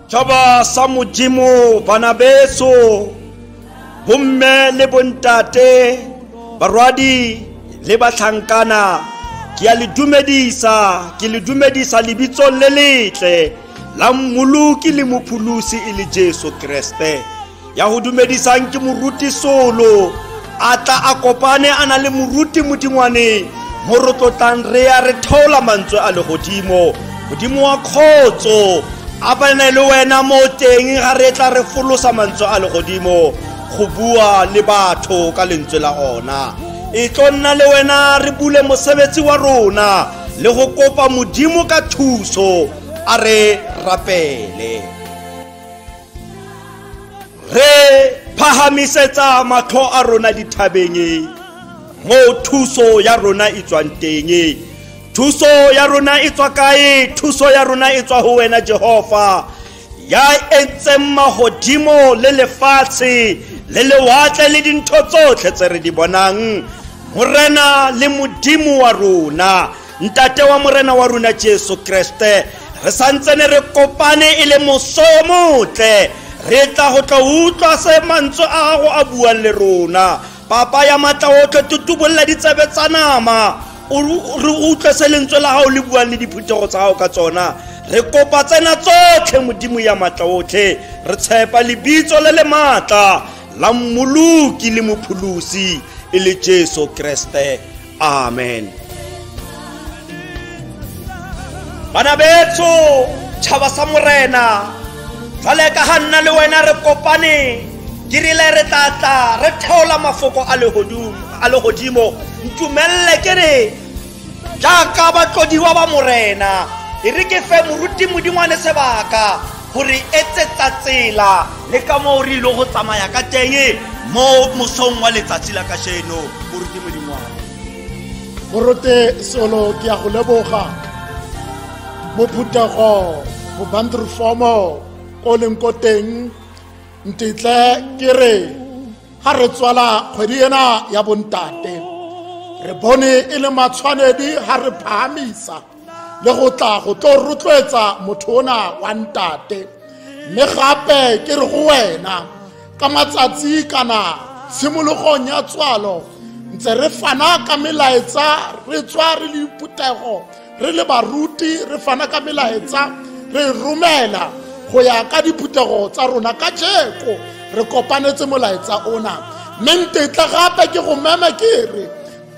Chaba sa Modimo bana beso bomme le bontate barwadi le batlhankana ke a le dumedisa lebitso le letle la mmoloki le mophulusi e le Jesu Kriste ya ho dumedisang ke moruti solo atla a kopane ana le moruti modingwane mo re tlotlang re ya re thola mantswe a le godimo wa khotso a bana le wena mo teng ga re tla re folosa mantswe a le godimo go bua le batho ka lentswe la ona e tlonna le wena re bule mosebetsi wa rona le go kopa modimo ka thuso a re rapele re phahamisetsa matlho a rona dithabeng mo thuso ya rona e tswang teng thuso ya rona e tswa kae thuso ya rona e tswa ho wena Jehova ya entseng mahodimo le lefatshe le lewatle le dintho tsotlhe tse re di bonang morena le modimo wa rona ntate wa morena wa rona Jesu Kriste re santsene re kopane e le mosomotle re tla go tla utlwa se mantswe a go a buang le rona papa ya matla otlhe tutubolla ditsebe tsa nama re utlwe se lentswe la hao le buang le diphutego tsa hao ka tsona re kopa tsena tsotlhe modimo ya matla otlhe re tshepa lebitso le le matla la mmoloki le mophulusi e le Jesu Kriste amen bana betso tšhaba sa morena jale ka hanna le wena re kopane dirile re tlatla re theola mafoko a le godimo ntumelle ke re jaaka batlodiwa ba morena e re ke fe moruti modingwane sebaka gore etsetsa tsela le ka mo re ile go tsamaya ka teng mo mosong wa letsatsi la kasheno moruti modingwane Morote solo ke a go leboga mo phutego mo bandrufomo ko leng ko teng ntitle ke re ha re tswala kgwedi ena ya bontate re bone e le matshwanedi ha re phahamisa le go tla go tlo rotloetsa motho ona wa ntate. Mme gape ke re go wena ka matsatsi kana tshimologong ya tswalo ntse re fana ka melaetsa re tswa re le Phutego re le baruti re fana ka melaetsa re romela go ya ka diphutego tsa rona ka jeko re kopanetse molaetsa ona. Mme ntetla gape ke go mema ke re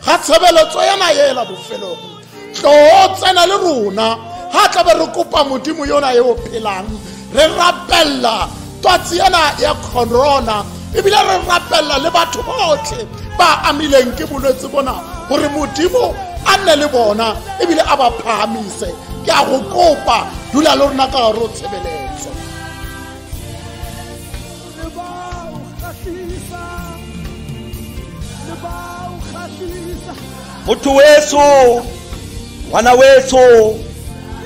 ga tshebeletso yana yela bofelong tlo tsena le rona ha tla be re kopa modimo yona yo phelang re rapella twatsi yana ya corona ebile re rapella le batho botlhe ba amileng ke bolwetse bona gore modimo a nne le bona ebile a ba phahamise. Ke a go kopa dula le rona ka go tshebeletso. Motho weso ngwana weso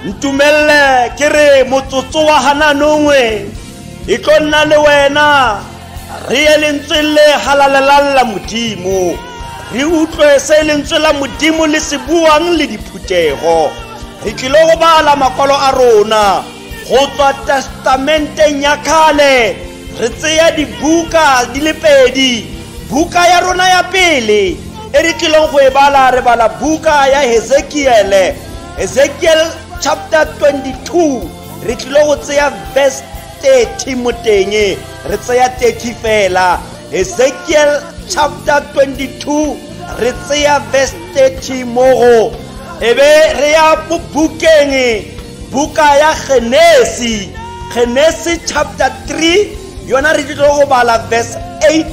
ntumelle ke re motsotso wa hana nongwe e tlo nna le wena re ye lentswe le halalela modimo re utlwe se lentswe la modimo le se buang le diphutego. Re tlilo go bala makwalo a rona go tswa testamenteng ya kgale re tseya dibuka di le pedi. Buka ya rona ya pele e re tlilong go e bala re bala buka ya Ezekiel chapter 22 re tlilo go tseya verse 30 moteng re tseya 30 fela. Ezekiel chapter 22 re tseya verse 30 mogo ebe re ya bukeng buka ya Genesis chapter 3 yona re tlilo go bala verse 8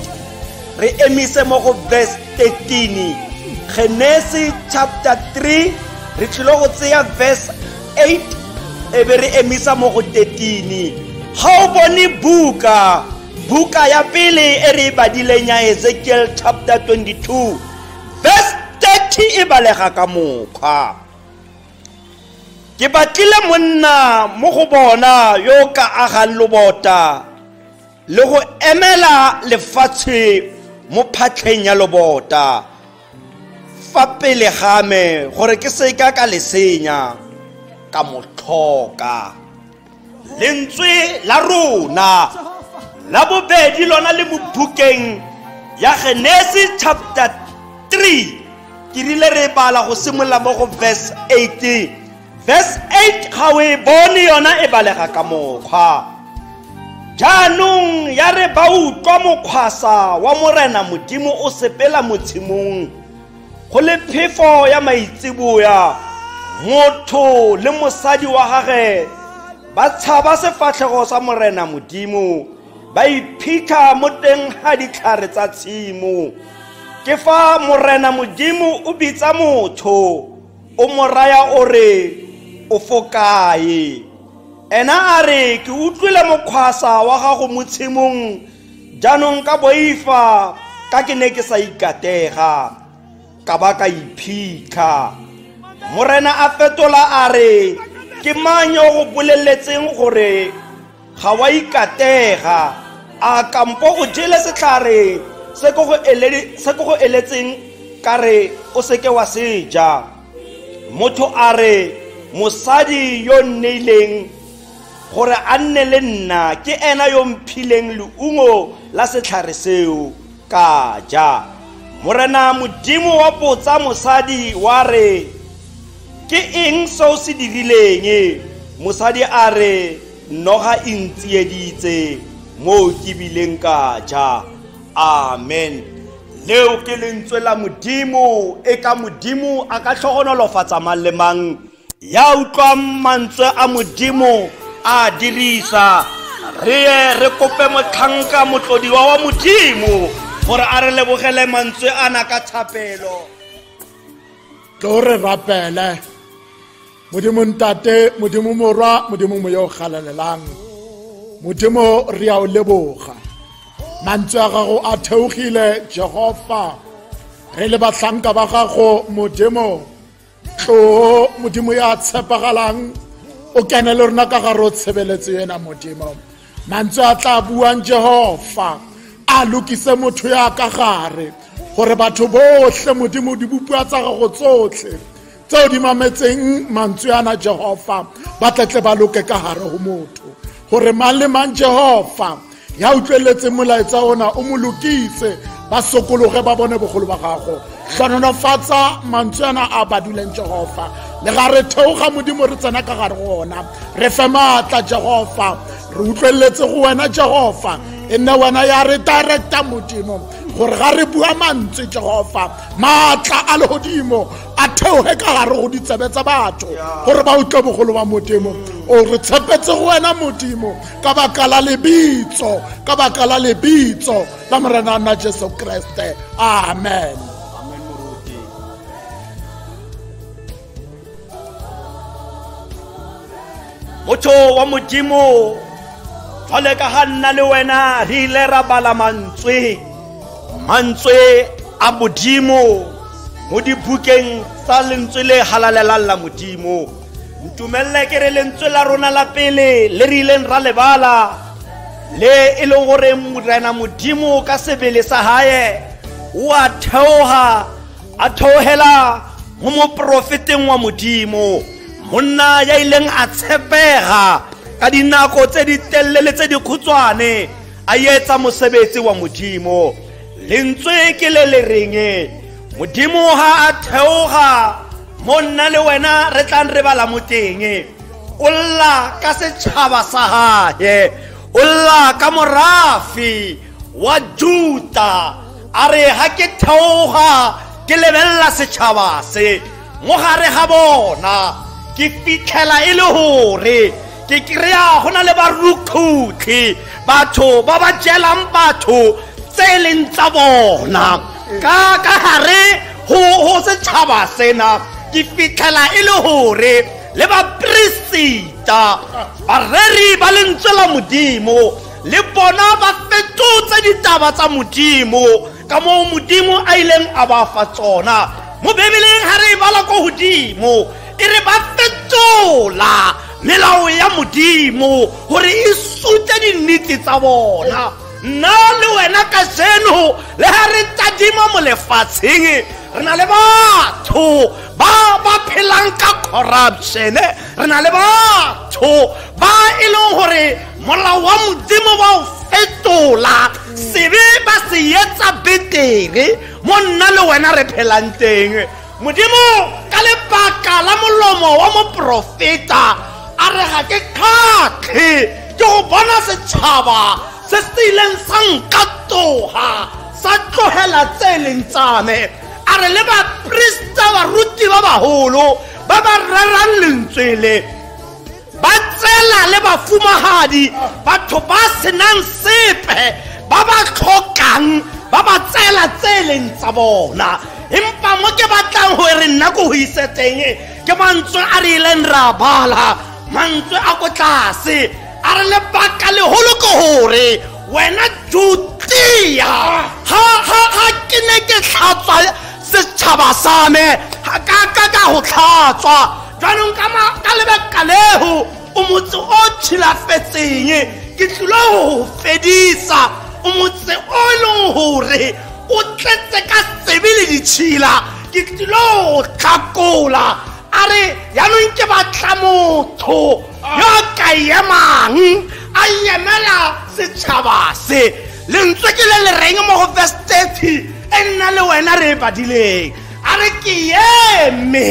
re emise mogo verse 13. Genesis chapter 3 re tlilo go tseya verse 8 ebe re emisa mogo 13. Ha o bone buka ya pele e re badileng ya Ezekiel chapter 22 verse 30 e balega ka mokgwa. Ke batlile monna mo go bona yo ka agang lobota le go emela lefatshe mo phatlheng ya lobota fa pele game gore ke se ka lesenya ka motlhoka. Lentswe la rona la bobedi lona le mo bukeng ya Genesis chapter 3 ke rile re bala go simolla mo go verse 8. Verse 8 ga o e bone yona e balega ka mokgwa. Jaanong ya re ba utlwa mokgwasa wa morena modimo o sepela motshimong go le phefo ya maitsiboya motho le mosadi wa gage ba tshaba sefatlhego sa morena modimo ba iphika mo teng ga ditlhare tsa tshimo. Ke fa morena modimo o bitsa motho o mo raya o re o fokae. Ena a re ke utlwile mokgwasa wa gago mo tshimong jaanong ka boifa ka ke ne ke sa ikatega ka ba ka iphika. Morena a fetola a re ke mang yo go boleletseng gore ga wa ikatega a kampo o jele setlhare se go go eletseng kare o seke wa seja. Motho a re mosadi yo nneileng gore a nne le nna ke ena yo mphileng leungo la setlhare seo ka ja. Morena modimo wa potsa mosadi wa re ke eng seo se dirileng? Mosadi a re noga intsieditse mo ke bileng ka ja. Amen. Leo ke lentswe la modimo e ka modimo a ka tlhogonolofatsa mang le mang ya utlwa mantswe a modimo a dirisa. Re kope motlhanka motlodiwa wa modimo gore a re lebogele mantswe ana ka thapelo. Tlo re rapele modimo ntate, modimo morwa, modimo mo yo galalelang, modimo re a o leboga. Mantswe a gago a theogile Jehova, re le bahlanka ba gago modimo tlo modimo ya tshepagalang o kene le rona ka gare o tshebeletso ena modimo. Mantswe a tla buang Jehova a lokise motho ya ka gare gore batho bohle modimo di bupua tsa gago tsotlhe tseo di mametseng mantswe ana Jehova ba tletle ba loke ka hare ho motho hore mang le mang Jehova ya utlweletse molaetsa ona o mo lokise ba sokologe ba bone bogolo ba gago hlononofatsa mantswe ana a baduleng Jehova le ga re theoga modimo re tsena ka gare go ona re fe maatla Jehova re utlweletse go wena Jehova e nne wena ya re directa modimo gore ga re bua mantswe Jehova maatla a lehodimo a theoge ka gare go ditsebe tsa batho gore ba utlwe bogolo ba modimo o re tshepetse go wena modimo ka baka la lebitso la morena na Jesu Kriste amen. Motho wa modimo jwale ka ha nna le wena re ile ra bala mantswe a modimo mo dibukeng tsa lentswe le halalelang la modimo ntumelle ke re lentswe la rona la pele le re ileng ra lebala le e leng gore morena modimo ka sebele sa hae o a theohela mo moprofeteng wa modimo monna ya ileng a tshepega ka dinako tse di telele tse di khutshwane a etsa mosebetsi wa modimo lentswe ke le le reng modimo ha a theoga monna le wena re tla re bala moteng o lla ka setšhaba sa hae o lla ka morafi wa Juda a re ha ke theoga ke lebella setšhaba se mo gare ga bona ke fitlhela e le hore ke kry-a gona le barukhutlhi batho ba ba jelang batho tse leng tsa bona ka gare ho setšhaba sena ke fitlhela e le hore le bapresita bareri ba lentswe la modimo le bona ba fetotse ditaba tsa modimo ka moo modimo a ileng a ba fa tsona mo bebeleng ha re bala ko hodimo e re ba fetola melao ya modimo gore e sute dinnete tsa bona nna le wena ka seno le ha re tadima mo lefatsheng re na le batho ba phelang ka corruption re na le batho ba e leng gore molao wa modimo ba o fetola sebe ba se etsa betere mo nna le wena re phelang teng modimo ka lebaka la molomo wa moprofeta a re ga ke kgatlhe ke go bona setšhaba se se ileng sa nkatoga sa tlogela tse leng tsame a re le baprista baruti ba bagolo ba ba rerang lentswele ba tsela le bafumagadi batho ba senang sepe ba ba tlhokang ba ba tsela tse leng tsa bona empa mo ke batlang go re nna ko go iseteng ke mantswe a re ileng ra bala mantswe a ko tlase a re lebaka legolo ke gore wena Judia ha ke ne ke tlhatswa setšhaba sa me ka go tlhatswa jaanong ka lebaka leo o motse o tshilafetseng ke tlile go fedisa o motse o leng gore o tletse ka sebele ditšhila ke tlile go tlhakola a re yaanong ke batla motho yo a ka emang a emela setšhaba se lentswe ke le le reng mo go verse 30 e nna le wena re badileng a re ke eme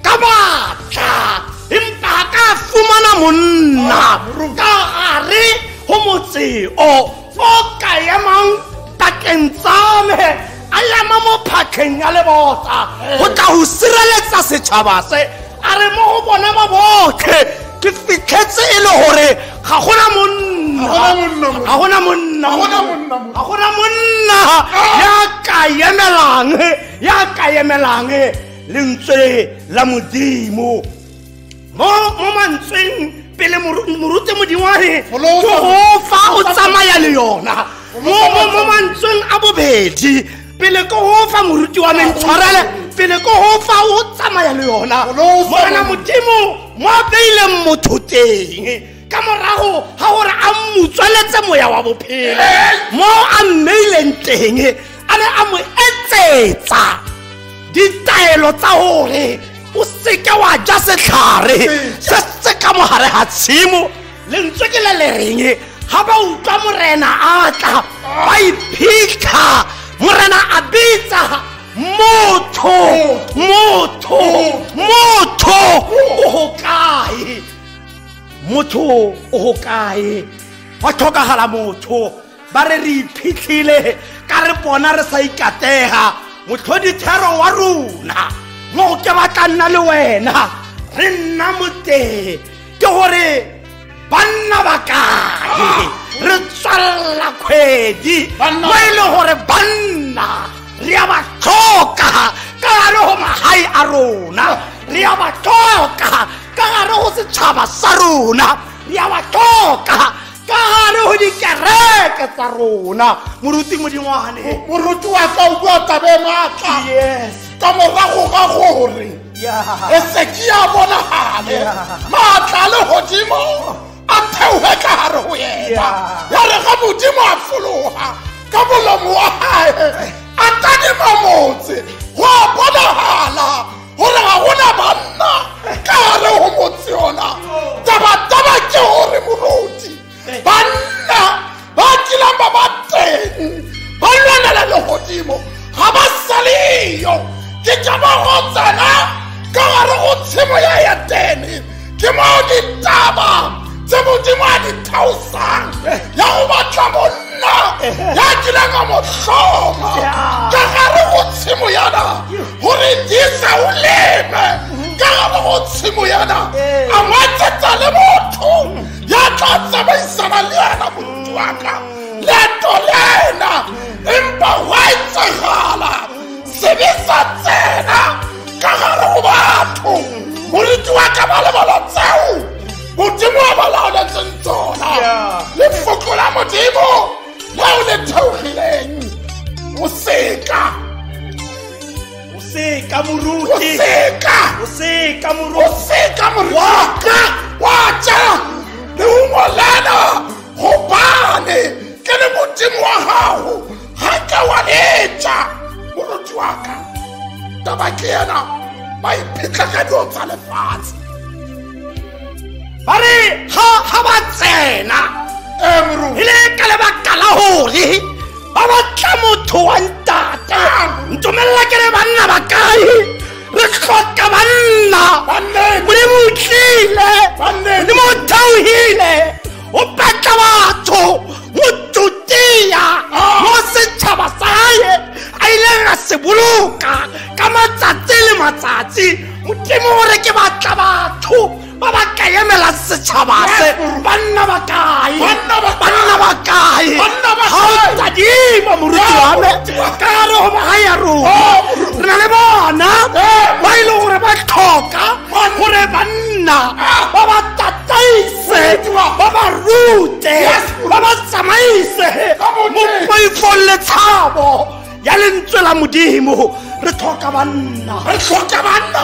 ka batla empa ka fumana monna ka gare go motse o ka emang pakeng tsa me a ema mo phatlheng ya lebota go tla go sireletsa setšhaba se a re mo go bona ba botlhe ke fitlhetse e le gore ga gona monna ya ka emelang lentswe la modimo mo mantsweng pele moruti modimo wa re go fa o tsamaya le yona mo mantsweng a bobedi pele ko go fa moruti wa mentshwarele pele ko go fa o tsamaya le yona morena modimo mo beileng motho teng ka morago ga gore a motsweletse moya wa bophelo mo a mmeileng teng a ne a mo etsetsa ditaelo tsa gore o seke wa ja setlhare se ka mogare ga tshimo lentswe ke le reng ga ba utlwa morena a tla ba iphitlha morena a bitsa motho o kae motho o kae wa tlhokagala motho ba re iphitlhile ka re bona re sa ikatega motlhodithero wa rona mo ke batla nna le wena re nna moteng ke gore banna ba kae re tswalla kgwedi mo e le gore banna re a ba tlhoka ka gare go magae a rona re a ba tlhoka ka gare go setšhaba sa rona re a ba tlhoka ka gare go dikereke tsa rona moruti modingwane moruti wa ka o bua tabe maatla ka morago ga gore e se ke ya bonagale maatla le godimo a theoge ka gare go yena ya re ga modimo a fologa ka molomo wa gae a tadima motse go a bonagala gore ga gona banna ka gare go motse yona tabataba ke gore moruti banna ba kilang ba teng ba lwanela le godimo ga ba saleyo ke ka ba go tsena ka gare go tshimo ya Edene ke mo ditaba tse modimo a di thaosang ya go batla monna ya kilang a mo tlhoma ka gare go tshimo yana gore di sa o leme ka gare go tshimo yana a ngwatsetsa le motho ya tla tsamaisana le yena moruti wa ka leeto lena empa wa etsagala sebe sa tsena ka gare go batho moruti wa ka ba lebala tseo modimo wa balaoletseng tsona lefoko la modimo leo le theogileng o seka moruti wa tja le ungwe lena gobane ke le modimo wa gago ga ke wa letša moruti wa ka taba ke yena ba iphitlha ka dio tsa lefatshe ba re ga ba tsena e le ka lebaka la gore ba batla motho wa ntate ntomelela ke re banna ba kae re tlhoka banna modimo o tlile modimo o theogile o batla batho mo tutia mo setšhaba sa gae a ileng a se boloka ka matsatsi le matsatsi modimo gore ke batla batho ba ba ka emela setšhaba se banna ba kae ga o tadima moruti wa me ka gare go magae ya rona re na le bona ba e le gore ba tlhoka gore banna ba ba tataise ba ba rute ba ba tsamaise mo poifong le tshabo ya lentswe la modimo re tlhoka banna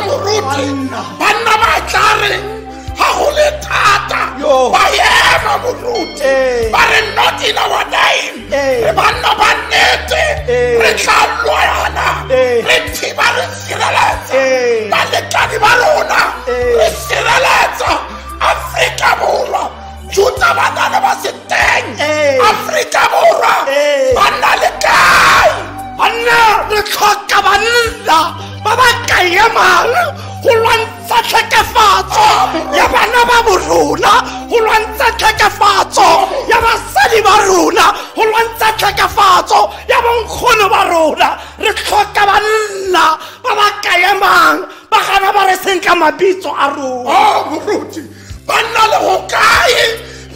moruti banna ba tla reng ga go le thata ba ema moruti ba re not in our name re banna ba nnete re tla lwana re thiba re sireletsa balekani ba rona re sireletsa Afrika Borwa juta banana ba se teng Afrika Borwa banna le kae banna re tlhoka banna ba ba ka emang go lwantsha tlhekefatso ya bana ba borona go lwantsha tlhekefatso ya basadi ba rona go lwantsha tlhekefatso ya bonkgono ba rona re tlhoka banna ba ba ka emang ba gana ba re senka mabitso a rona moruti banna le go kae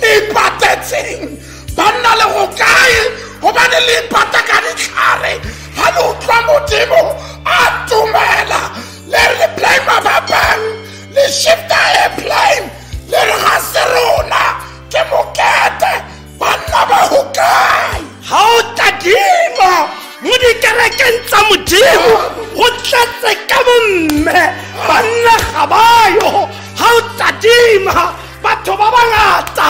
le ipatetseng banna le go kae gobane le ipata ka ditlhare ga le utlwa modimo a tumela le re blame ba bang le shifta airplane le re ga se rona ke mokete banna ba go kae ga o tadima mo dikerekeng tsa modimo go tlatse ka bomme banna ga bayo ga o tadima batho ba bangata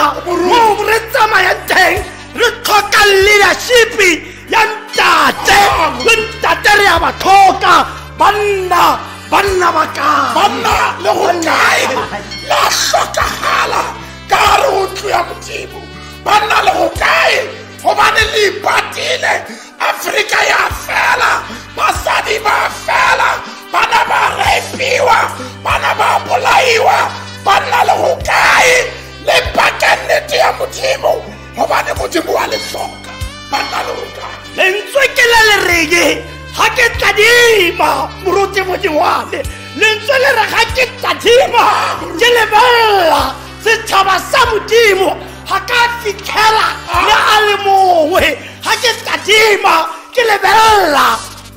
mo re tsamayang teng re tlhoka leadership ya ntate le ntate re a ba tlhoka banna banna ba kae banna le go kae la hlokahala ka gare go ntlo ya Modimo banna le go kae gobane le ipatile Afrika ya fela basadi ba fela bana ba repiwa bana ba bolaiwa banna le go kae le pakannete ya Modimo gobane Modimo wa le hloka banna le go kae lentswe ke le lerege ga ke tladima moruti modingwane lentswe le re ga ke tladima ke lebella setšhaba sa Modimo ga ka fitlhela le a le mongwe ga ke tladima ke lebella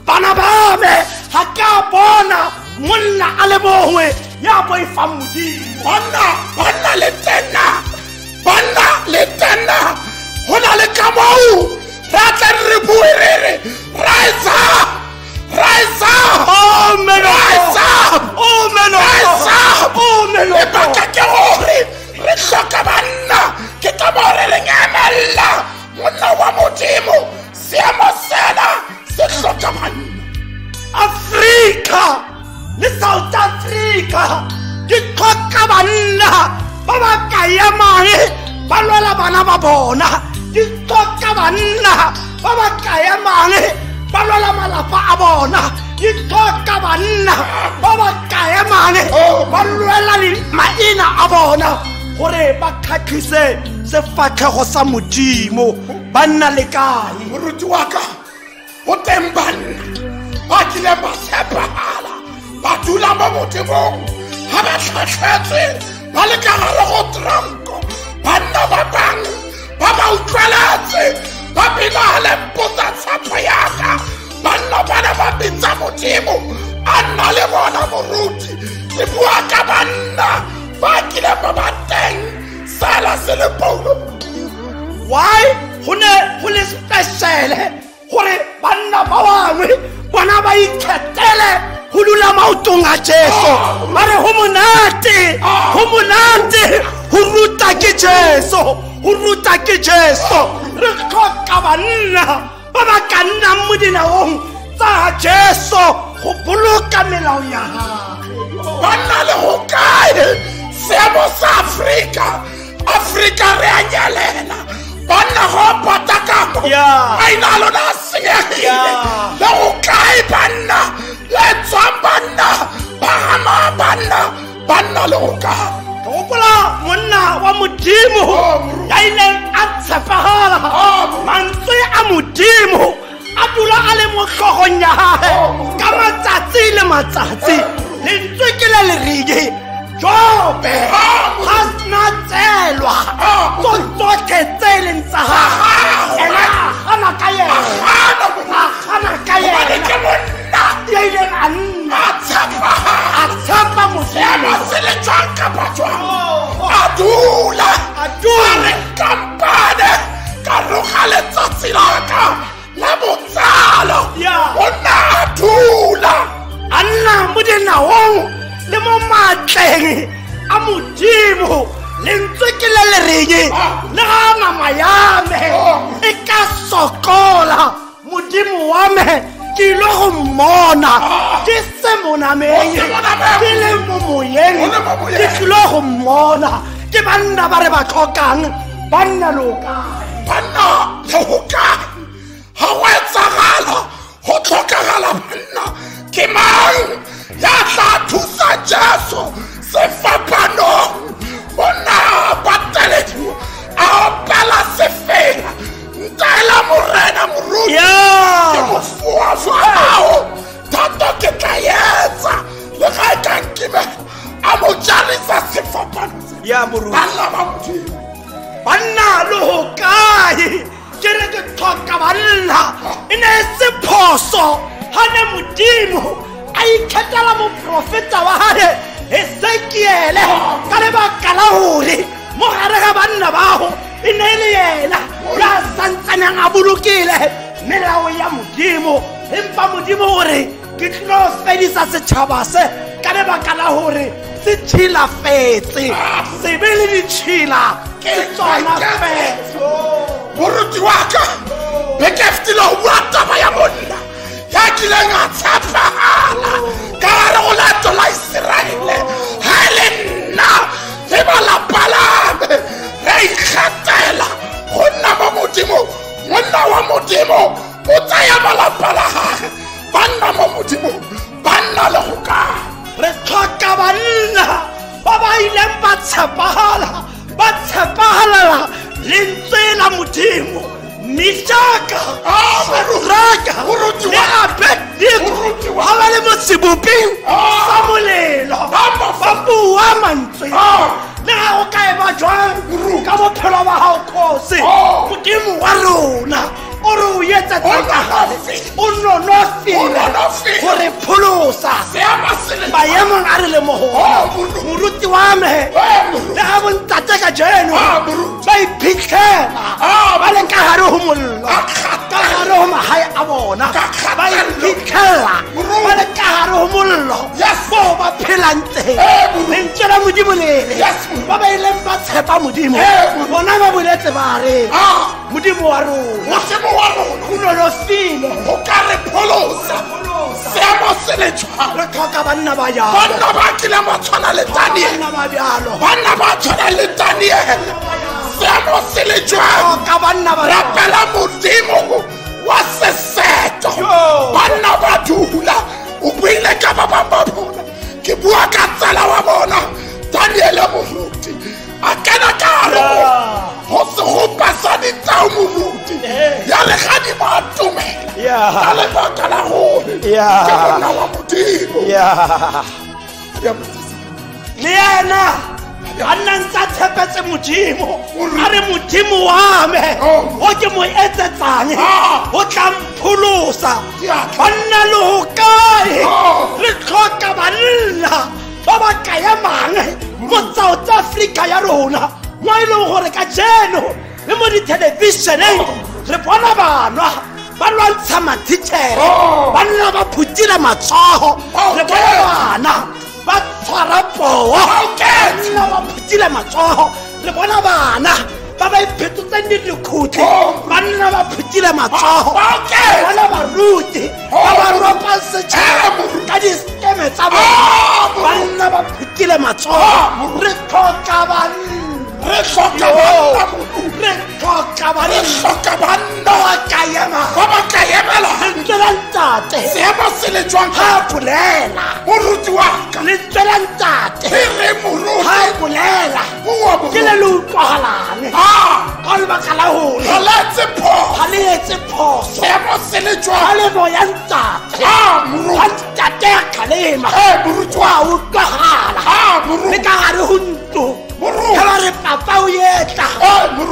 bana ba me ga ka bona monna a le mongwe ya boifang Modimo banna le tena go na le ka moo ra tla re bue re re rise up oh man rise up oh man rise up oh man le baka ke gore re hloka banna ke ka mo re lengamella monna wa Modimo seemo sena se hloka banna Africa le South Africa ke tlhoka banna ba ba kayamang ba lwela bana ba bona ke tlhoka banna ba ba kayamang ba lwela malapa a bona ke tlhoka banna ba ba kayamang ba lwela maina a bona gore ba khatlhise sefatlhego sa Modimo banna le kae moruti wa ka go teng banna ba kile ba tshepahala ba dula mo Modimong ga ba tlhatlhetswe ba le ka gare go tranko banna ba bangwe ba ba utlweletse ba bina le mpotsa tshepo yaka banna bana ba bitsa Modimo a nna le bona moruti ke bua ka banna ba kile ba ba teng sala se le Paulo why go le special gore banna ba bangwe bona ba ikgethele go dula maotong a Jesu ba re go monate go ruta ke Jesu re tlhoka banna ba ba ka nnang mo dinaong tsa Jesu go boloka melao ya gagwe banna le go kae seemo sa Afrika re a nyalela banna go patakamo maina a lona a senyegile le go kae banna le tswang banna ba gama banna le go kae gopola monna wa Modimo ya ileng a tshepagala mantswe a Modimo a dula a le mo tlhogong ya gage ka matsatsi le matsatsi lentswe ke le lerige Jobe ga sena tselwa tsotlhe tse e leng tsa gage ena gana ka yena ya ileng a nna a tshepa Modimo se le tswang kapa tswang a dula re kampane ka roga letsatsi laka la botsalo o nna a dula a nna mo dinaong le mo matleng a Modimo lentswe ke le lerege le ga nama ya me e ka sokola Modimo wa me ke ile go mmona ke se monameng ke le mo moyeng ke tlile go mmona ke banna ba re ba tlhokang banna loka banna le go kae ga go etsagala go tlhokagala banna ke mang ya tla thusa Jesu sefapanong bona bateledi a opela sefela ntaela morena moruti ke mofuafao thata ke tla etsa le ga e ka nkime a mo jarisa sefapano ya moruti banna ba Modimo banna le go kae ke re ke tlhoka banna e ne e se phoso ga ne Modimo a ikgethela moprofeta wa gage Ezekiele ka lebaka la gore mo gare ga banna bago e ne e le yena ya santsaneng a bolokile melao ya Modimo empa Modimo gore ke tlo fedisa setšhaba se ka lebaka la gore se tšhilafetse se be le ditšhila ke tsona fetso moruti wa ka bekefetile go bua taba ya monna ya kileng a tshepahala ka gare go latola Iseraele ha le nna le balapa lame re ikgethela go nna mo modimo monna wa modimo o tsaya balapa la gage ba nna mo modimo ba nna le go ka re tlhoka banna ba ba ileng ba tshepahala lentswe la modimo Meshaka Shadraka le Abednego ha ba le mo sebopeng sa molelo ba bua mantswe le ga go ka eba jwang ka bophelo ba hao kgose modimo wa rona o re o etsetsa o nonofile gore pholosa maemong a re le mo gona moruti wa me le ga bontate ka jeno ba iphitlhela ba le ka gare go mollo ka gare go magae a bona ba iphitlhela ba le ka gare go mollo mo ba phelang teng lentswe la modimo lele ba ba ileng ba tshepa modimo bona ba boletse ba re modimo wa rona o nonofile o ka re pholosa seemo se le jwang re tlhoka banna ba jalo banna ba kileng ba tshwana le Daniel banna ba jalo banna ba tshwana le Daniel seemo se le jwang ka banna ba rapela modimo wa seseto banna ba dula o buile ka ba bang ba bona ke bua ka tsala wa bona Daniel moruti a kena ka go se go pasa ditao moruti ya le ga di ba tumela ya le ba ka la go ka bona wa modimo le yena a nna ntse a tshepetse modimo a re modimo wa me o ke mo etsetsang o tla mpholosa banna le go kae re tlhoka banna ba ba kayamang mo South Africa ya rona mo e leng gore ka jeno le mo dithelebisheneng re bona banwa ba lwantsha matitšhere banna ba phutile matsogo re bona bana ba tshwara poo banna ba phutile matsogo re bona bana ba ba iphetotseng dikhutle banna ba phutile matsogo re bona baruti ba ba ropang setšhaba ka diskeme tsa bona banna ba phutile matsogo re tlhoka banna re tlhoka banna ba ba ka emela lentswe la ntate seemo se le jwang ha bolela moruti wa ka lentswe la ntate re moruti ha bolela ke le utlwagalane ka lebaka la gore ga le etse phoso seemo se le ga jwang le moya ntate moruti ga ntate ya kgalema moruti wa utlwagala le ka gare go ntlo ka ba re papa o etla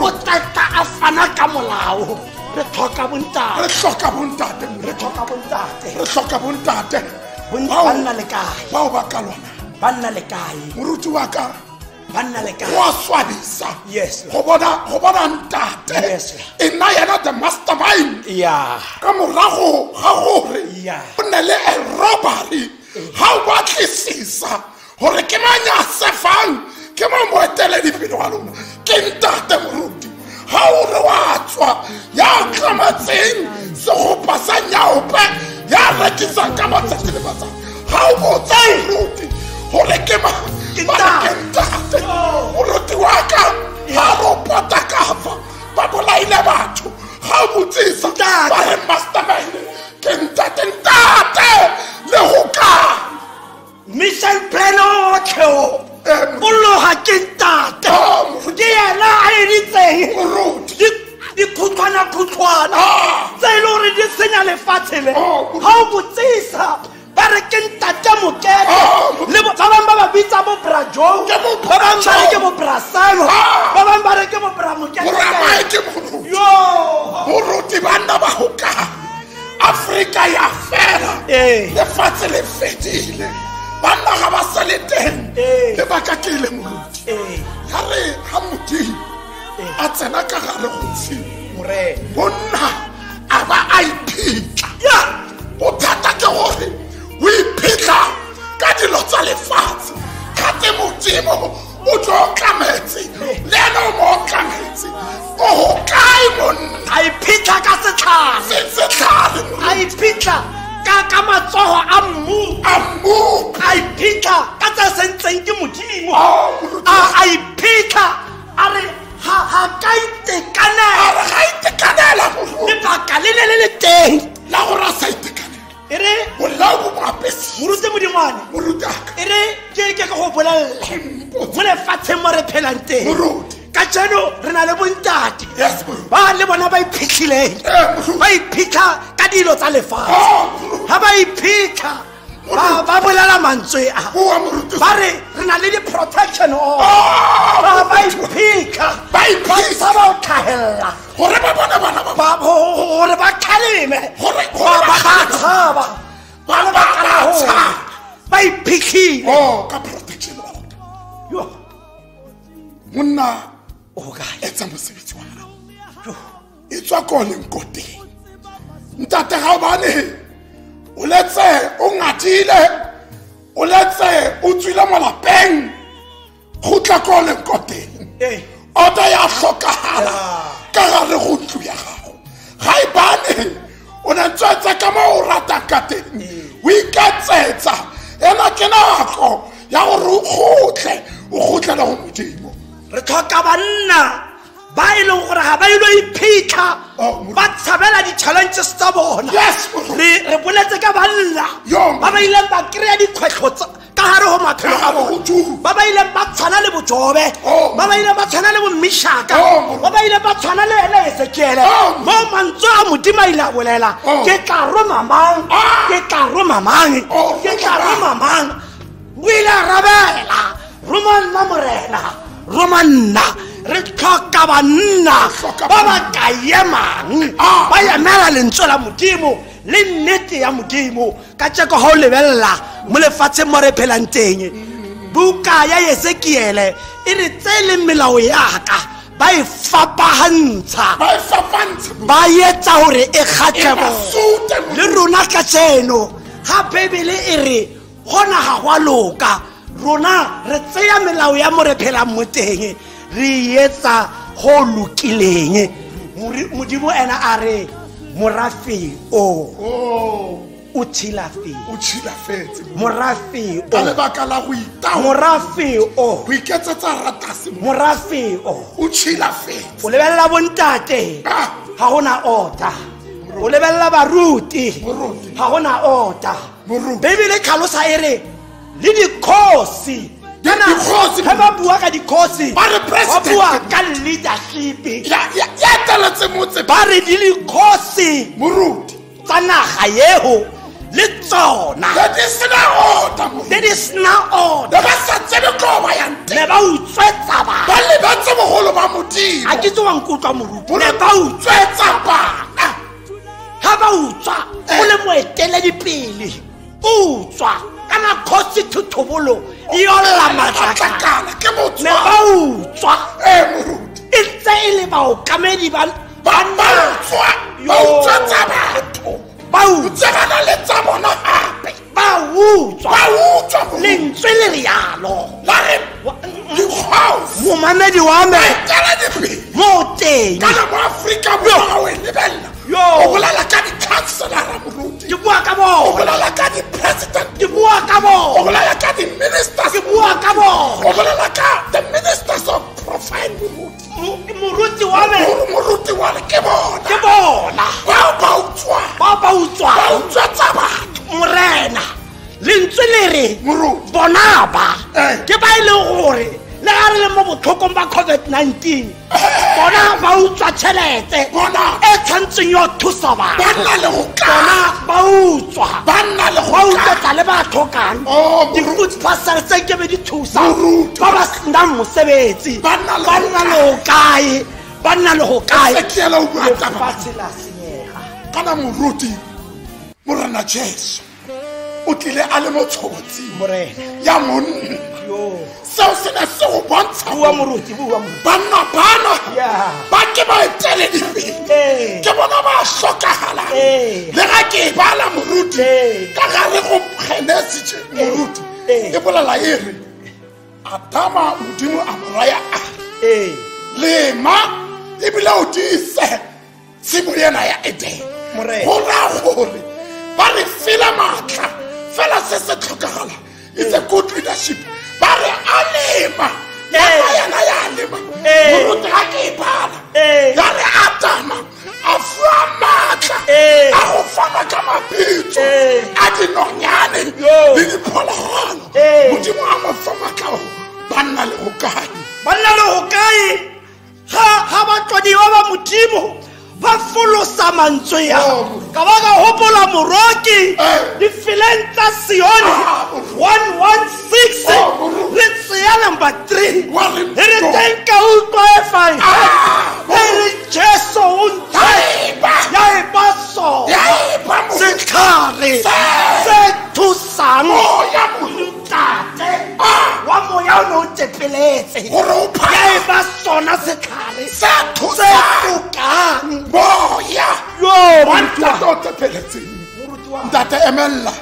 o tata a fana ka molao re tlhoka bontate re tlhoka bontate re tlhoka bontate re tlhoka bontate banna le kae bao ba ka lona banna le kae moruti wa ka banna le kae wa swabisa Yes. go bona ntate Yes. e nna yena the mastermind ya ka morago ga gore Yeah. o nne le a robbery ga o batlisisa gore ke manyasefang ke mo moeteledipele wa lona ke ntate moruti ga o re wa tswa ya tlamatseng segopa sa nyaope ya rekisang ka matsatsi le matsatsi ga o botsa moruti gore ke ntate moruti wa ka ga ropota ka fa ba bolaile batho ga o botsisa ba re mastermind ke ntate le go ka mission plan otlhe o loga ke ntate ke yena a editseng dikhutshwana tse e le gore di senya lefatshe le ga o botsisa ba re ke ntate mokete le ba bangwe ba ba bitsa bo bra Joe ba bangwe ba re ke bo bra Salo ba bangwe ba re ke bo bra moramake moruti banna ba go ka Afrika ya fela lefatshe le fedile banna ga ba sa le teng le baka ke ile moruti ga re ga modimo a tsena ka gare go tshimo bonna a ba a iphitlha bothata ke gore o iphitlha ka dilo tsa lefatshe kgate modimo o tlo tlametse le ena o mo tlametse o go kae monna a iphitlha ka setlhare setlhare a iphitlha ka matsogo a mmu a iphitlha ka tsa sentseng ke modimo a iphitlha a re ha ka itekanela lebaka le ne le le teng la gore a sa itekanela e re bolao bo moapesi moruti modingwane morutaka e re ke go bolella mo lefatsheng mo re phelang teng moruti ka jano re na le bontate yes moruti ba le bona ba iphitlhileng ba iphitlha ka dilo tsa lefatshe ha ba iphitlha ba bolela mantswe a bua moruti ba re na le di-protection ba iphitlha ba tshaba o tlhahella gore ba bona bana gore ba khaleme ba tshaba ba lebaka la hore ba iphitlhile ka protection yo monna o ka etsa mosebetsi wa hao e tswa ko leng ko teng ntate ga bane o letse o ngatile o letse o tswile mo lapeng go tla ko leng ko teng oda ya hlokahala ka gare go ntlo ya gago ga e bane o ne tswetsa ka mo o rata ka teng o ikatsetsa ena ke nako ya gore o gotlele go modimo re tlhoka banna ba e leng gore ga ba ilo iphitlha ba tshabela di-challenges tsa bona re boletse ka banna ba ba ileng ba kry-a dikgwetlho ka gare go maphelo a bona ba ba ileng ba tshwana le bojobe ba ba ileng ba tshwana le bommešaka ba ba ileng ba tshwana le ene ezekiele mo mantswe a modimo a ile a bolela ke tla roma mang ke tla roma mang ke tla roma mang o ile a rabela roma nna morena roma nna re tlhoka banna ba ba ka emang ba emela lentswe la modimo le nnete ya modimo ka tšeko ga o lebelela mo lefatsheng mo re phelang teng buka ya ezekiele e re tse leng melao yaka ba e fapagantsha ba etsa gore e kgatlhebo le rona ka tseno ga bebele e re gona ga go a loka rona re tseya melao ya mo re phelang mo teng re etsa go lokileng modimo ena a re morafi o tshilafetse morafi ka lebaka la go itao morafi go iketsetsa ratase morafi o tshilafetse o lebelela bontate ga gona order o lebelela baruti ga gona order bebele tlhalosa e re le dikgosi ga ba bua ka dikgosi ba bua ka leadership ba re di le kgosi tsa naga yeo le tsona le di sena order ne ba utswetsa bana a ke tse wa nkutlwa moruti ne ba utswetsa bana ga ba utswa o le moeteledipele o utswa kana kgosi thuthobolo e olla matlakala ne ba utswa e tse e le baokamedi ba utswa lentswe le rialo momamedi wa me mo teng o bolela ka di-councilora moruti ke bua ka bona o bolela ka di-president ke bua ka bona o bolela ka di-ministers ke bua ka bona o bolela ka the ministers of profile moruti wa me ke bona ba utswa tsa batho morena lentswe le re bona ba ke ba e leng gore le ga re le mo botlhokong ba COVID-19 bona ba utswa tšhelete e tshwantseng yo thusa batho bona ba utswetsa le ba tlhokang di-food parcel tse ke be di thusa ba ba senang mosebetsi ba nna le go kae lefatshe la senyega kana moruti morena jesu o tlile a le motshotsi ya monna seo se ne se go bontsha banna bana ba ke ba eteledipele ke bona ba hlokagala le ga ke bala moruti ka gare go genesitše moruti e bolela e re adama modimo a moraya a lema ebile o diise tshimo ena ya eden go raya gore ba re file matla fela se se tlhokagala it's a good leadership ba re a lema yana ya lema moruti ga ke ipala ya re atama a fua matla a go fana ka mabitso a dinonyane le diphologolo modimo a mo fa matla banna le go kae ga batlwadiwa ba modimo ba folosa mantswe ya ka ba ka hopola moroki difileng tsa Sione 116 le tseya number 3 re tenka utlwa e fine re Jesu unta ya e baso se tlhare se thusang ya montate wa moya o no tepeletse ya e basona se tlhare se thusang boya yo montate o tepeletseng ntate emella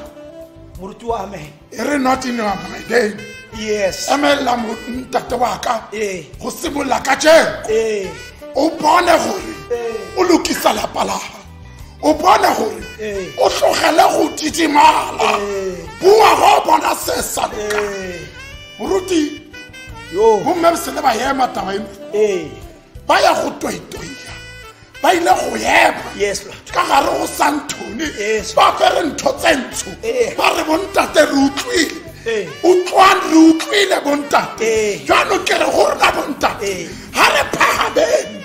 moruti wa me re not in my day yes emella ntate wa ka go simolla ka je o bone gore o lokisa lapa la o bona gore o tlogele go titimala bua go bona se sa loka moruti yo go mmebse le ba yema taba ba ya go toitoia ba ile go yema yes ka gare go santhone ba fere ntho tsentsho ba re bontate re utlwile utlwane re utlwile bontate jalo ke re gore na bontate ha re phahameng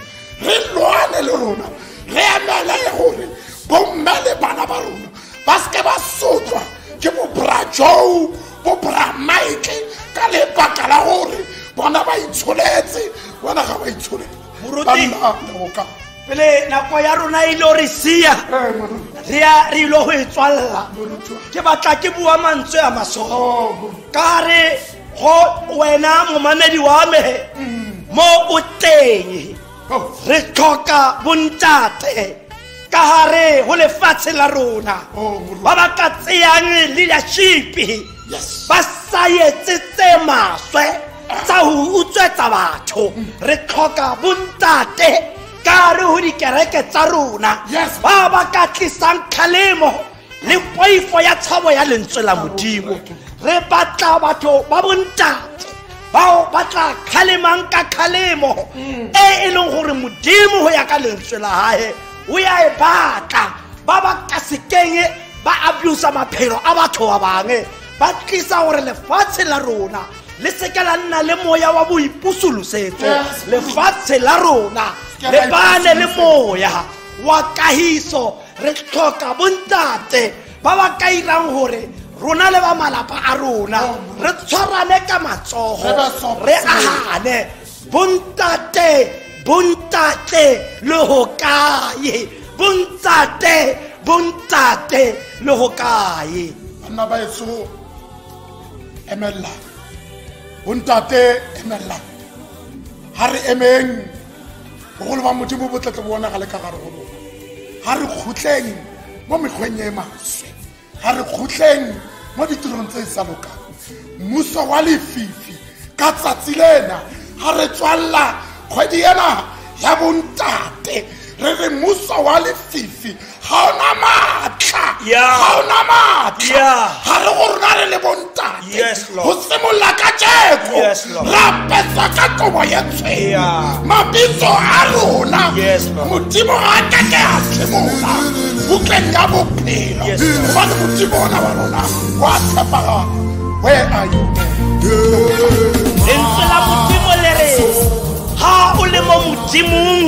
re lwane le rona re emele gore bomme le bana ba rona ba seke ba sotlwa ke bobra Joe bobra Mike ka lebaka la gore bona ba itsholetse bona ga ba itsholela pele nako ya rona ile re sia re ilo go etswalla ke batla ke bua mantswe a maso ka re go wena momamedi wa me mo o teng re tlhoka bontate ka hare ho lefatshe la rona ba ba ka tseyang leadership ba sa etsetse maswe tsa ho utswetsa batho re tlhoka bontate ka re ho dikereke tsa rona ba ba ka tlisang khalemo le poifo ya tshabo ya lentswe la modimo re batla batho ba bontate bao batla khalemang ka khalemo e leng gore modimo ho ya ka lentswe la hae o ya e batla ba ba ka sekenge ba abuse maphelo a batho ba bangwe ba tlisa gore lefatshe la rona le seke la nna le moya wa boipusolosetso lefatshe la rona le bane le moya wa kahiso re tlhoka bontate ba ba ka irang gore rona le ba malapa a rona re tshwarane ka matsogo re ahane bontate le ho kae bontate le ho kae bana ba eso emella bontate emella ha re emeng bogolo ba modimo bo tla bona ga le ka gare go bona ha re khutleng mo mekgweng e maswe ha re khutleng mo ditirong tse sa lokang mmuso wa lefifi ka tsatsi lena ha re tswalla kgwedi ena ya bontate re re mmuso wa lefifi ha ona matla ha re go rona re le bontate go simolla ka jeko ra petsa ka tobo ya tshwea mabitso a rona modimo a ka ke a simolla butleng ka bophelo gobane modimo ona wa rona wa tshepaga where are you lentswe la modimo le re ha o le mo modimong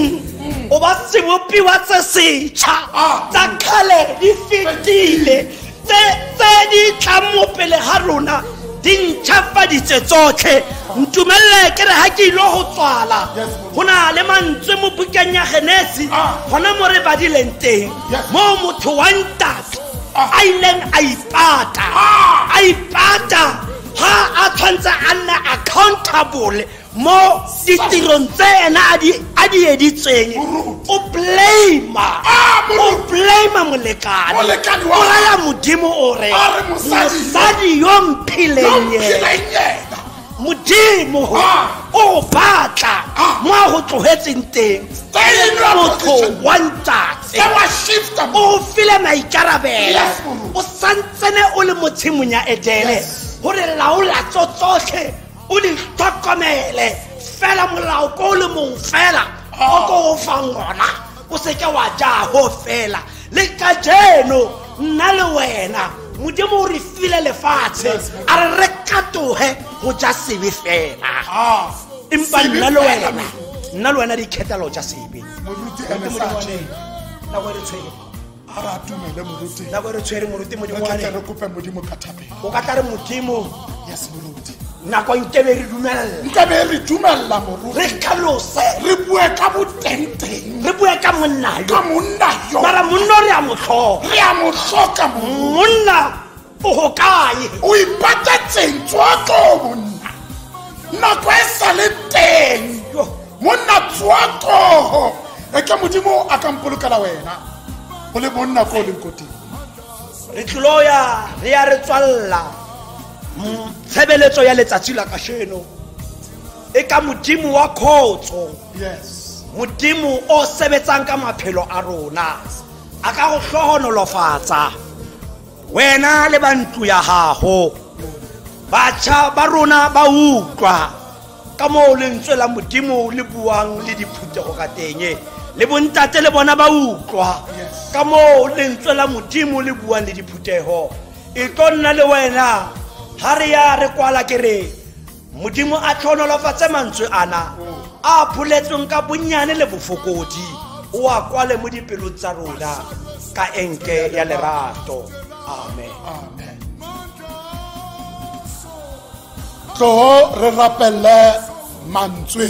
o ba sebopiwa tse setšha tsa kgale di fetile tse di tlang mo pele ga rona di ntšhafaditse tsotlhe ntumelele ke re ga ke ilo go tswala go na le mantswe mo bukeng ya Genesi gona mo re badileng teng mo motho wa ntate a ileng a ipata ha a tshwantse a nne accountable mo ditirong tse ena a di editseng o blame molekane o raya modimo o re mosadi yo mphileng yena modimo o batla mo go tlogetseng teng motho wa ntate o file maikarabelo o santsene o le motshimong ya Edele gore laola tsotlhe o di tlhokomele fela molao ko le mong fela o ko fang ona o se ke wa ja ho fela le ka jeno nna le wena modimo re file lefatshe a re re katohe go ja sebe fela empa nna le wena di khethalo ja sebe la go re tshwere ara tumele moruti la go re tshwere moruti modimo wa re kope modimo ka thapelo o ka tla re modimo yes moruti nako nkebe re dumella moruti re tlhalose re bue ka botenteng re bue ka monna yo mara monna re a motlhoka monna o go kae o ipatatseng tswako monna nako e sa le teng monna tswako e ke modimo a ka mpolokela wena o le monna ko le nkoti re tloya re ya re tswalla tshebeletso ya letsatsi la kasheno e ka modimo wa khotso yes modimo o sebetsang ka maphelo a rona a ka go hlohonolofatsa wena le bantlu ya gago batjha ba rona ba utlwa ka mo lentswe la modimo le buang le diphuthego ka teng le bontate le bona ba utlwa ka mo lentswe la modimo le buang le diphuthego e tlo nna le wena ha re ya re kwala ke re modimo a tlhonolofatse mantswe ana a phuletsweng ka bonnyane le bofokodi o a kwale mo dipelong tsa rona ka enke ya lerato amen tlo re rapelle mantswe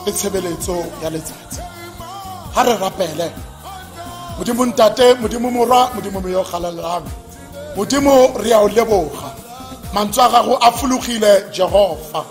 le tshebeletso ya letsatsi ha re rapele modimo ntate modimo morwa modimo me yo galalang modimo re a o leboga mantswe a gago a fologile Jehova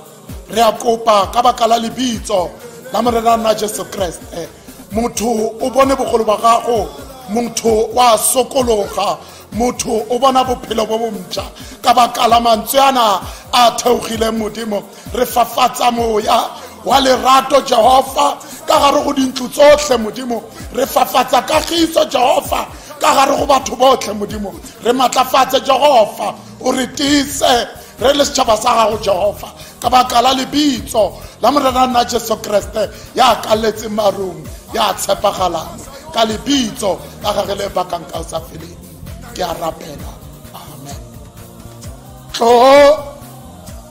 re a kopa ka baka la lebitso la morena na Jesu Kriste motho o bone bogolo ba gago motho wa sokologa motho o bona bophelo bo bontšha ka baka la mantswe ana a theogile modimo re fafatsa moya wa lerato Jehova ka gare go dintlo tsotlhe modimo re fafatsa kagiso Jehova ka gare go batho botlhe modimo re matlafatse Jehova o re tiise re le setšhaba sa gago Jehova ka baka la lebitso la morena na Jesu Kriste ya kaletse marung ya tshepagalang ka lebitso la gage le bakang ka sa feleng ke a rapela amen tlo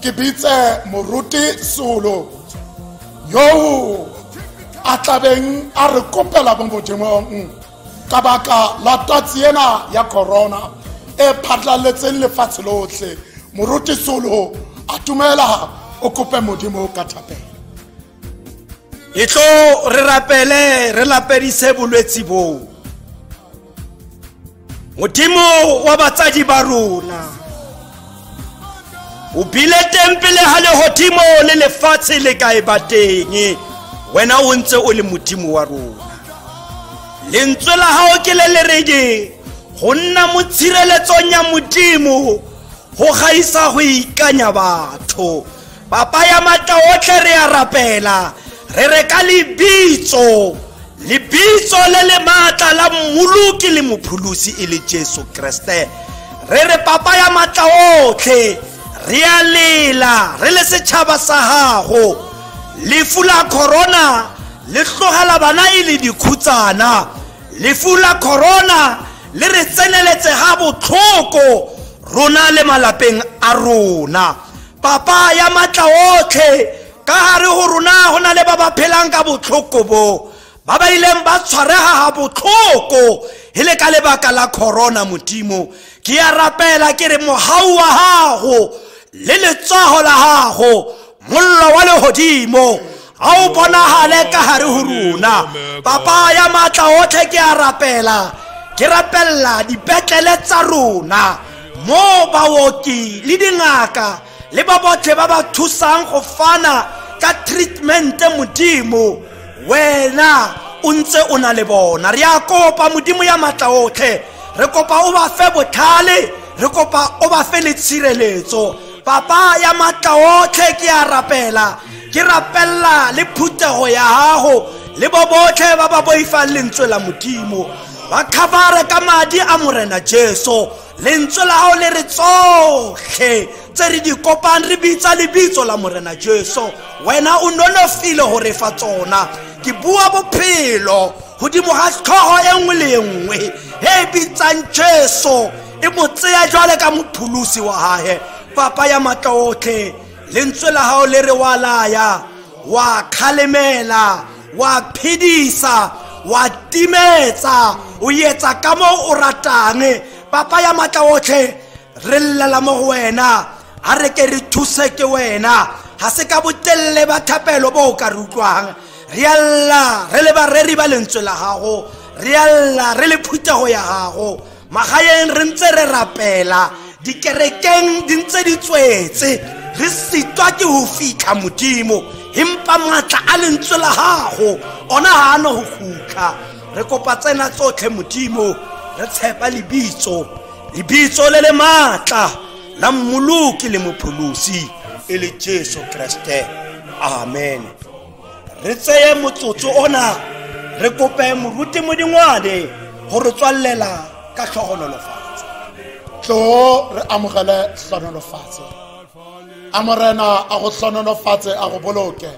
ke bitse moruti Solo yo a tlabeng a re kopela mo modimong ka baka la tatsi ena ya corona e phatlaletseng lefatshe lotlhe moruti Solo a tumela o kope modimo ka thapelo e tlo re rapele re lapedise bolwetsi bo modimo wa batsadi ba rona o bile teng pele ha lehodimo le lefatshe le kae ba teng wena o ntse o le modimo wa rona lentswe la hao ke le lerege go nna motshireletsong ya modimo go gaisa go ikanya batho papa ya mata otlhe re a rapela re re ka lebitso le le matla la mmoloki le mophulusi e le Jesu Kriste re re papa ya matla otlhe re a lela re le setšhaba sa gago lefu la corona le tlogela bana e le dikhutsana lefu la corona le re tseneletse ga botlhoko rona le malapeng a rona papa ya matla otlhe ka gare go rona go na le ba ba phelang ka botlhoko bo ba ba ileng ba tshwarega ga botlhoko e le ka lebaka la corona modimo ke a rapela ke re mogau wa gago le letsogo la gago mollo wa lehodimo ga o bonagale ka gare go rona papa ya matla otlhe ke a rapela ke rapella dipetlele tsa rona mo baoki le dingaka le ba botlhe ba ba thusang go fana ka treatment modimo wena o ntse o na le bona re a kopa modimo ya matla otlhe re kopa o ba fe botlhale re kopa o ba fe le tshireletso papa ya matla otlhe ke a rapela ke rapella le phutego ya gago le bo botlhe ba ba boifang lentswe la modimo ba khabare ka madi a morena Jesu lentswe la hao le re tsotlhe tse re di kopang re bitsa lebitso la morena Jesu wena o nonofile ho re fa tsona ke bua bophelo hodimo ga tlhogo e nngwe le nngwe he bitsang Jesu e mo tseya jwale ka mophulusi wa hae papa ya matla otlhe lentswe la hao le re wa laya wa khalemela wa phidisa wa timetsa o yetsa ka mo o ratang papa ya matla otlhe re llela mo wena a re ke re thuse ke wena ha se ka botelle ba thapelo bo ka rutlwang re alla re le bareri ba lentswe la gago re alla re le phutego ya gago magaeng re ntse re rapela dikerekeng di ntse di tswetse re sitwa ke ho fitlha modimo himpa matla a lentswe la gago ona ha no ho khukha re kopa tsena tsotlhe modimo re tshepa lebitso le le matla la mmoloki le mopholosi e le Jesu Kriste amen re tseye motsotso ona re kope moruti modingwane ho re tswallela ka tlhogonolofatso tlo re amogele tlhogonolofatso amorena a go tlhogonolofatse a go boloke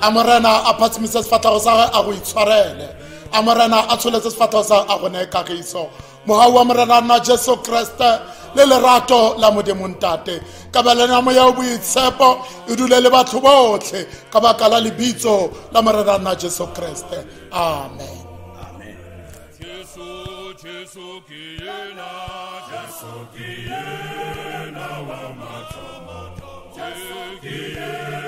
amorena a phatsimise sefatlhego sa gagwe a go itshwarele amorena a tsholetse sefatlhego sa a go ne kagiso mogau wa morena na Jesu Kriste le lerato la modimo ntate ka ba lena mo ya boitshepo e dule le batho botlhe ka baka la lebitso la morena na Jesu Kriste amen Jesu ki yena wa mathomo Jesu ki yena